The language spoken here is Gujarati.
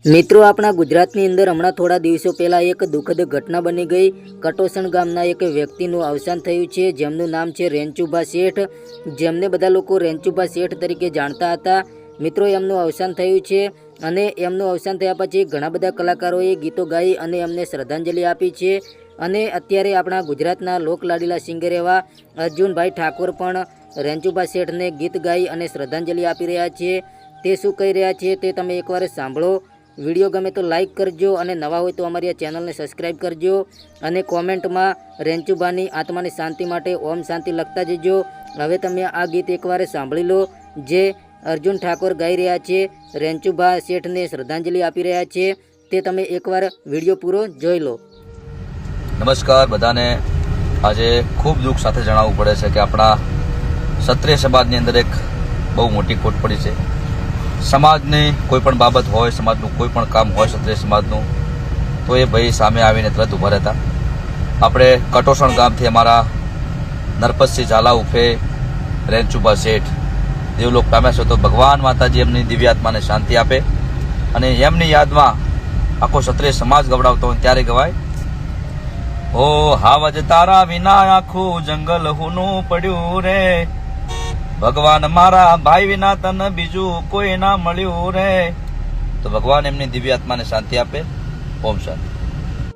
મિત્રો, આપણા ગુજરાતની અંદર હમણાં થોડા દિવસો પહેલાં એક દુઃખદ ઘટના બની ગઈ। કટોસણ ગામના એક વ્યક્તિનું અવસાન થયું છે, જેમનું નામ છે રેન્ચુભા શેઠ, જેમને બધા લોકો રેન્ચુભા શેઠ તરીકે જાણતા હતા। મિત્રો, એમનું અવસાન થયું છે અને એમનું અવસાન થયા પછી ઘણા બધા કલાકારોએ ગીતો ગાઈ અને એમને શ્રદ્ધાંજલિ આપી છે। અને અત્યારે આપણા ગુજરાતના લોકલાડીલા સિંગર એવા અર્જુનભાઈ ઠાકોર પણ રેન્ચુભા શેઠને ગીત ગાઈ અને શ્રદ્ધાંજલિ આપી રહ્યા છે। તે શું કહી રહ્યા છે તે તમે એકવાર સાંભળો। વિડીયો ગમે તો લાઇક કરજો અને નવા હોય તો અમારી આ ચેનલને સબસ્ક્રાઈબ કરજો અને કોમેન્ટમાં રેન્ચુભાની આત્માની શાંતિ માટે ઓમ શાંતિ લખતા જજો। હવે તમે આ ગીત એકવાર સાંભળી લો, જે અર્જુન ઠાકોર ગાઈ રહ્યા છે, રેન્ચુભા શેઠને શ્રદ્ધાંજલિ આપી રહ્યા છે। તે તમે એકવાર વિડીયો પૂરો જોઈ લો। નમસ્કાર બધાને। આજે ખૂબ દુઃખ સાથે જણાવવું પડે છે કે આપણા ક્ષત્રિય સમાજની અંદર એક બહુ મોટી ખોટ પડી છે। સમાજની કોઈ પણ બાબત હોય, સમાજનું કોઈ પણ કામ હોય ક્ષત્રિય સમાજનું, તો એ ભાઈ સામે આવીને તરત ઊભા રહેતા। આપણે કટોસણ ગામથી અમારા નરપતસિંહ ઝાલા ઉર્ફે રેન્ચુભા શેઠ દેવલોક પામ્યા છે, તો ભગવાન માતાજી એમની દિવ્ય આત્માને શાંતિ આપે અને એમની યાદમાં આખો ક્ષત્રિય સમાજ ગવડાવતો હોય ત્યારે ગવાય, ઓ હાવજ તારા વિના આખું જંગલ હુનું પડ્યું રે, ભગવાન મારા ભાઈ વિના તન બીજું કોઈ ના મળ્યું રે। તો ભગવાન એમની દિવ્ય આત્માને શાંતિ આપે। ઓમ શાંતિ।